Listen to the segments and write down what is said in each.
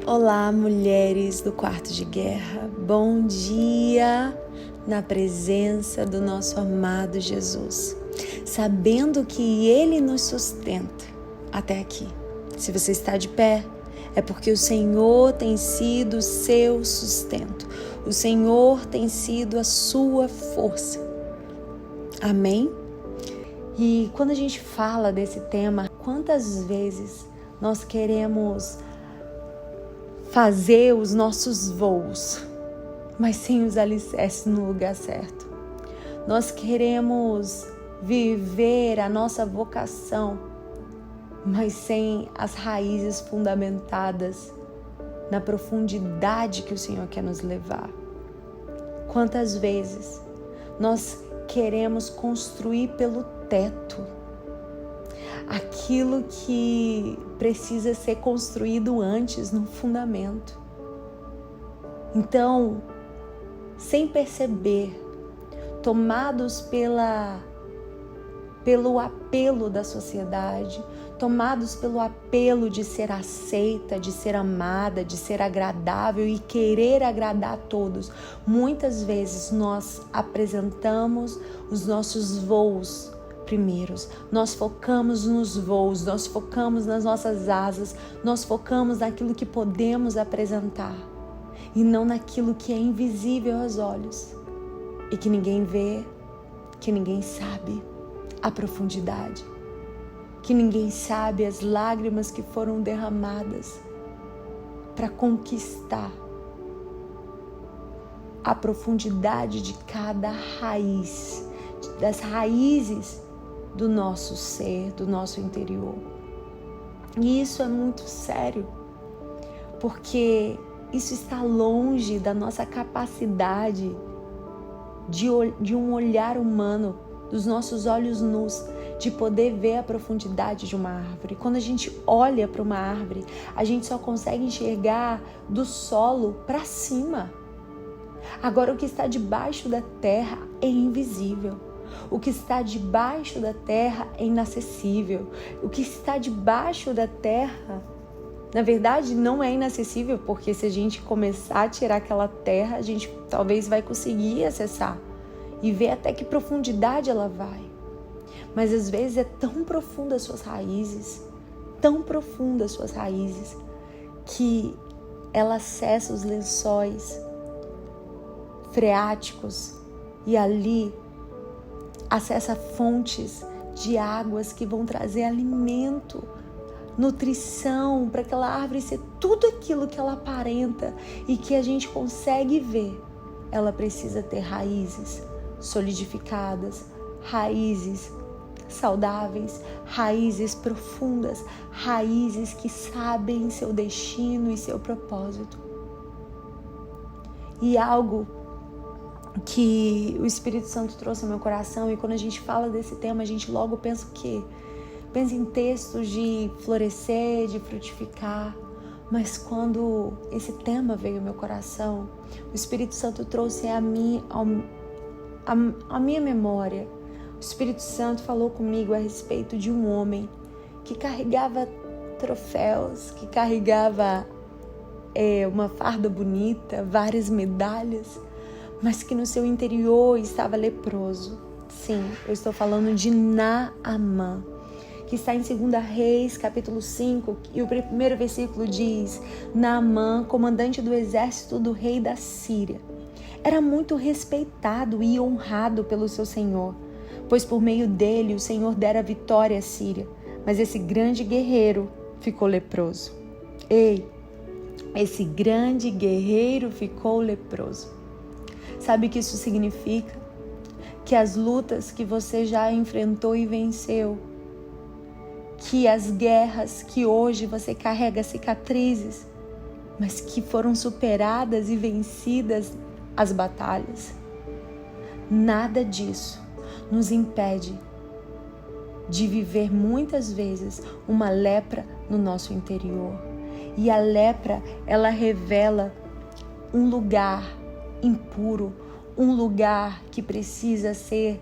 Olá, mulheres do quarto de guerra, bom dia na presença do nosso amado Jesus, sabendo que Ele nos sustenta até aqui. Se você está de pé, é porque o Senhor tem sido o seu sustento, o Senhor tem sido a sua força. Amém? E quando a gente fala desse tema, quantas vezes nós queremos fazer os nossos voos, mas sem os alicerces no lugar certo. Nós queremos viver a nossa vocação, mas sem as raízes fundamentadas na profundidade que o Senhor quer nos levar. Quantas vezes nós queremos construir pelo teto aquilo que precisa ser construído antes no fundamento. Então, sem perceber, tomados pelo apelo da sociedade, tomados pelo apelo de ser aceita, de ser amada, de ser agradável e querer agradar a todos, muitas vezes nós apresentamos os nossos voos primeiros, nós focamos nos voos, nós focamos nas nossas asas, nós focamos naquilo que podemos apresentar e não naquilo que é invisível aos olhos e que ninguém vê, que ninguém sabe a profundidade, que ninguém sabe as lágrimas que foram derramadas para conquistar a profundidade de cada raiz, das raízes do nosso ser, do nosso interior. E isso é muito sério, porque isso está longe da nossa capacidade de um olhar humano, dos nossos olhos nus, de poder ver a profundidade de uma árvore. Quando a gente olha para uma árvore, a gente só consegue enxergar do solo para cima. Agora, o que está debaixo da terra é invisível. O que está debaixo da terra é inacessível. O que está debaixo da terra, na verdade, não é inacessível, porque se a gente começar a tirar aquela terra, a gente talvez vai conseguir acessar e ver até que profundidade ela vai. Mas às vezes é tão profunda as suas raízes, que ela acessa os lençóis freáticos e ali acessa fontes de águas que vão trazer alimento, nutrição para aquela árvore ser tudo aquilo que ela aparenta e que a gente consegue ver. Ela precisa ter raízes solidificadas, raízes saudáveis, raízes profundas, raízes que sabem seu destino e seu propósito. E algo que o Espírito Santo trouxe ao meu coração, e quando a gente fala desse tema, a gente logo pensa o quê? Pensa em textos de florescer, de frutificar, mas quando esse tema veio ao meu coração, o Espírito Santo trouxe a minha memória. O Espírito Santo falou comigo a respeito de um homem que carregava troféus, que carregava uma farda bonita, várias medalhas, mas que no seu interior estava leproso. Sim, eu estou falando de Naamã, que está em 2 Reis, capítulo 5, e o primeiro versículo diz: Naamã, comandante do exército do rei da Síria, era muito respeitado e honrado pelo seu senhor, pois por meio dele o Senhor dera vitória à Síria, mas esse grande guerreiro ficou leproso. Esse grande guerreiro ficou leproso. Sabe o que isso significa? Que as lutas que você já enfrentou e venceu, que as guerras que hoje você carrega cicatrizes, mas que foram superadas e vencidas as batalhas, nada disso nos impede de viver muitas vezes uma lepra no nosso interior. E a lepra, ela revela um lugar impuro, um lugar que precisa ser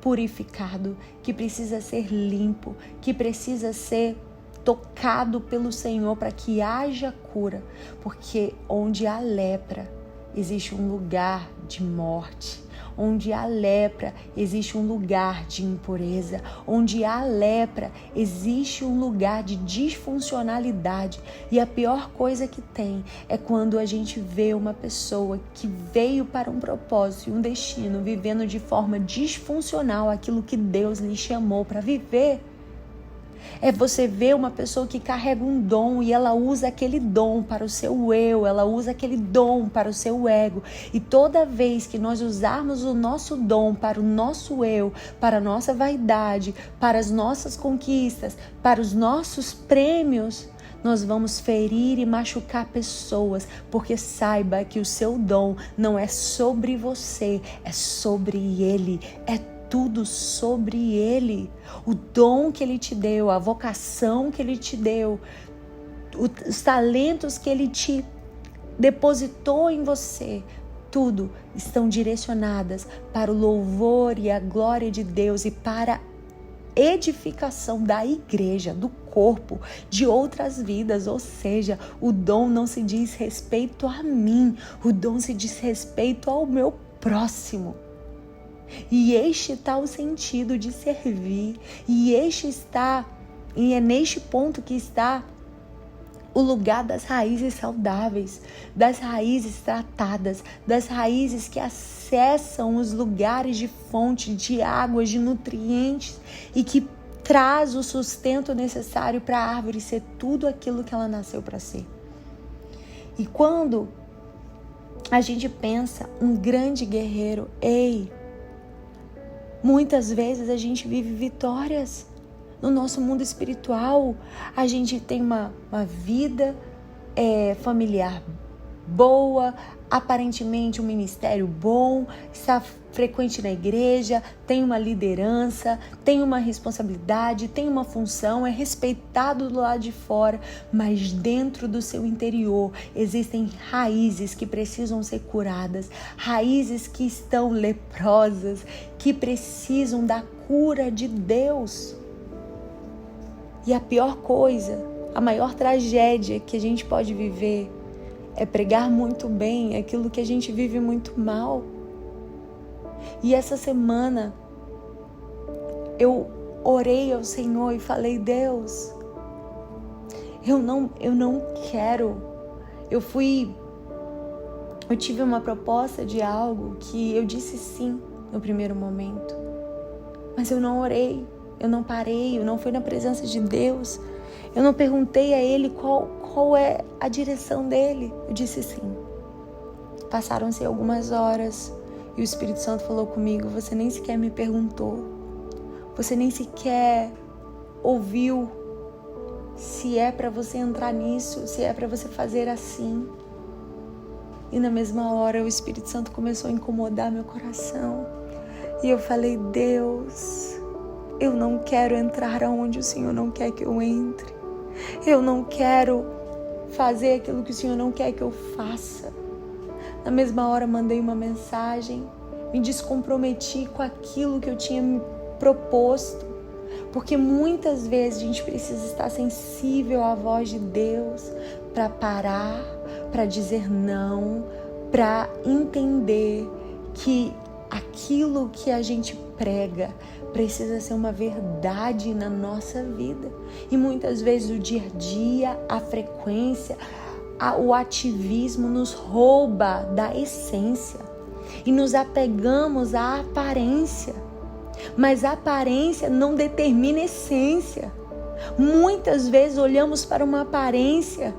purificado, que precisa ser limpo, que precisa ser tocado pelo Senhor para que haja cura, porque onde há lepra existe um lugar de morte. Onde há lepra, existe um lugar de impureza. Onde há lepra, existe um lugar de disfuncionalidade. E a pior coisa que tem é quando a gente vê uma pessoa que veio para um propósito e um destino, vivendo de forma disfuncional aquilo que Deus lhe chamou para viver. É você ver uma pessoa que carrega um dom e ela usa aquele dom para o seu eu, ela usa aquele dom para o seu ego. E toda vez que nós usarmos o nosso dom para o nosso eu, para a nossa vaidade, para as nossas conquistas, para os nossos prêmios, nós vamos ferir e machucar pessoas, porque saiba que o seu dom não é sobre você, é sobre ele, é tudo sobre ele. O dom que ele te deu, a vocação que ele te deu, os talentos que ele te depositou em você, tudo estão direcionadas para o louvor e a glória de Deus e para a edificação da igreja, do corpo, de outras vidas. Ou seja, o dom não se diz respeito a mim, o dom se diz respeito ao meu próximo. E este está o sentido de servir. E é neste ponto que está o lugar das raízes saudáveis, das raízes tratadas, das raízes que acessam os lugares de fonte, de águas, de nutrientes e que traz o sustento necessário para a árvore ser tudo aquilo que ela nasceu para ser. E quando a gente pensa um grande guerreiro, muitas vezes a gente vive vitórias no nosso mundo espiritual. A gente tem uma vida familiar boa, aparentemente um ministério bom, está frequente na igreja, tem uma liderança, tem uma responsabilidade, tem uma função, é respeitado do lado de fora, mas dentro do seu interior existem raízes que precisam ser curadas, raízes que estão leprosas, que precisam da cura de Deus. E a pior coisa, a maior tragédia que a gente pode viver é pregar muito bem aquilo que a gente vive muito mal. E essa semana eu orei ao Senhor e falei: Deus, eu não quero. Eu tive uma proposta de algo que eu disse sim no primeiro momento, mas eu não orei, eu não parei, eu não fui na presença de Deus, eu não perguntei a Ele qual é a direção dele. Eu disse sim. Passaram-se algumas horas e o Espírito Santo falou comigo: você nem sequer me perguntou, você nem sequer ouviu se é para você entrar nisso, se é para você fazer assim. E na mesma hora o Espírito Santo começou a incomodar meu coração e eu falei: Deus, eu não quero entrar aonde o Senhor não quer que eu entre. Eu não quero fazer aquilo que o Senhor não quer que eu faça. Na mesma hora mandei uma mensagem, me descomprometi com aquilo que eu tinha me proposto, porque muitas vezes a gente precisa estar sensível à voz de Deus para parar, para dizer não, para entender que aquilo que a gente prega precisa ser uma verdade na nossa vida. E muitas vezes o dia a dia, a frequência, o ativismo nos rouba da essência e nos apegamos à aparência, mas a aparência não determina a essência. Muitas vezes olhamos para uma aparência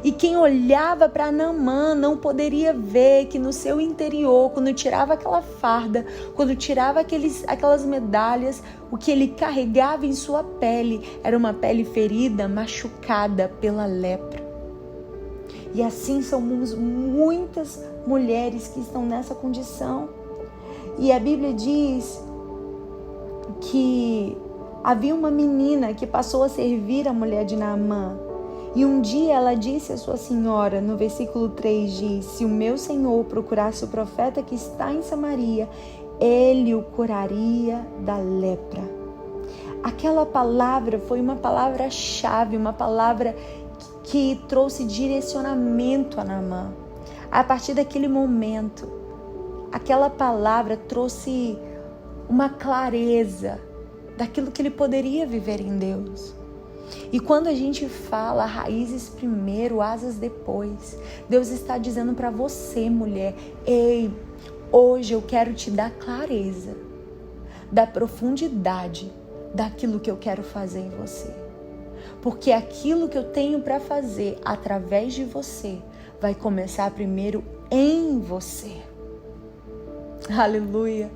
e quem olhava para Naamã não poderia ver que no seu interior, quando tirava aquela farda, quando tirava aquelas medalhas, o que ele carregava em sua pele era uma pele ferida, machucada pela lepra. E assim somos muitas mulheres que estão nessa condição. E a Bíblia diz que havia uma menina que passou a servir a mulher de Naamã. E um dia ela disse à sua senhora, no versículo 3 diz: se o meu senhor procurasse o profeta que está em Samaria, ele o curaria da lepra. Aquela palavra foi uma palavra-chave, uma palavra que trouxe direcionamento a Naamã. A partir daquele momento, aquela palavra trouxe uma clareza daquilo que ele poderia viver em Deus. E quando a gente fala raízes primeiro, asas depois, Deus está dizendo para você, mulher, ei, hoje eu quero te dar clareza da profundidade daquilo que eu quero fazer em você. Porque aquilo que eu tenho para fazer através de você vai começar primeiro em você. Aleluia!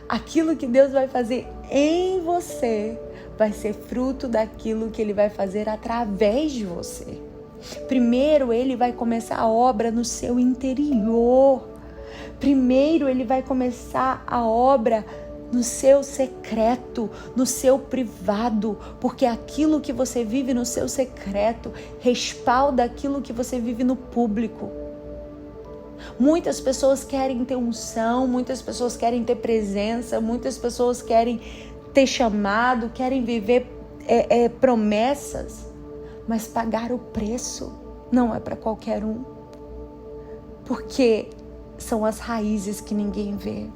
Aquilo que Deus vai fazer em você vai ser fruto daquilo que Ele vai fazer através de você. Primeiro, Ele vai começar a obra no seu interior. Primeiro, Ele vai começar a obra no seu secreto, no seu privado, porque aquilo que você vive no seu secreto respalda aquilo que você vive no público. Muitas pessoas querem ter unção, muitas pessoas querem ter presença, muitas pessoas querem ter chamado, querem viver promessas, mas pagar o preço não é para qualquer um, porque são as raízes que ninguém vê,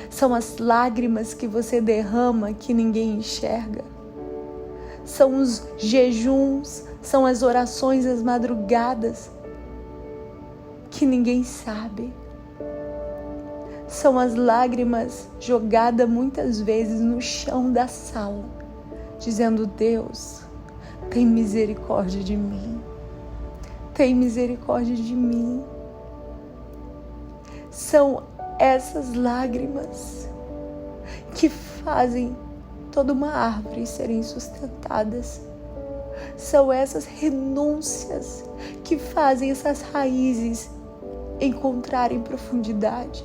são as lágrimas que você derrama que ninguém enxerga, são os jejuns, são as orações às madrugadas que ninguém sabe. São as lágrimas jogadas muitas vezes no chão da sala, dizendo: Deus, tem misericórdia de mim. Tem misericórdia de mim. São essas lágrimas que fazem toda uma árvore serem sustentadas. São essas renúncias que fazem essas raízes encontrarem profundidade.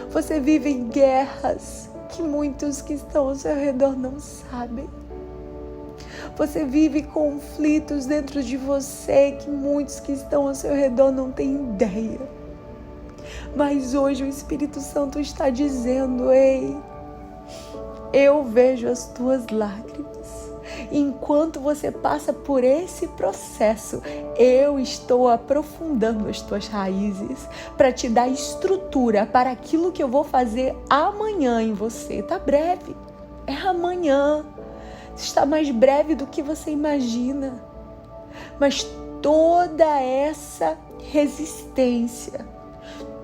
Você vive em guerras que muitos que estão ao seu redor não sabem. Você vive conflitos dentro de você que muitos que estão ao seu redor não têm ideia. Mas hoje o Espírito Santo está dizendo: ei, eu vejo as tuas lágrimas. Enquanto você passa por esse processo, eu estou aprofundando as tuas raízes para te dar estrutura para aquilo que eu vou fazer amanhã em você. Está breve, é amanhã. Está mais breve do que você imagina. Mas toda essa resistência,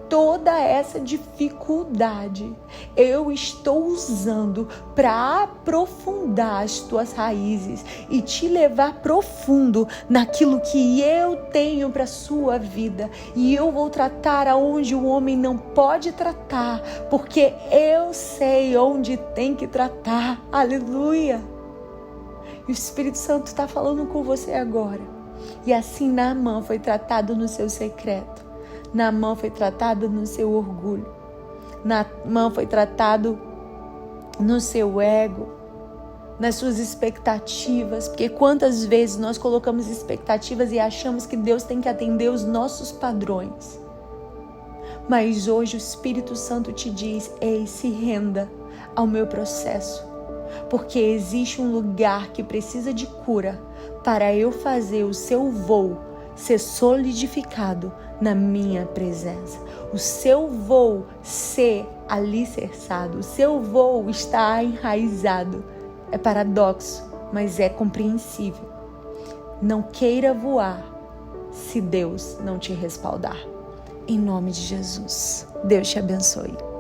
toda essa dificuldade, eu estou usando para aprofundar as tuas raízes e te levar profundo naquilo que eu tenho para a sua vida. E eu vou tratar aonde o homem não pode tratar, porque eu sei onde tem que tratar. Aleluia! E o Espírito Santo está falando com você agora. E assim Naamã foi tratado no seu secreto. Naamã foi tratado no seu orgulho. Naamã foi tratado no seu ego, nas suas expectativas. Porque quantas vezes nós colocamos expectativas e achamos que Deus tem que atender os nossos padrões. Mas hoje o Espírito Santo te diz: ei, se renda ao meu processo. Porque existe um lugar que precisa de cura para eu fazer o seu voo ser solidificado na minha presença. O seu voo ser alicerçado, o seu voo está enraizado. É paradoxo, mas é compreensível. Não queira voar se Deus não te respaldar. Em nome de Jesus, Deus te abençoe.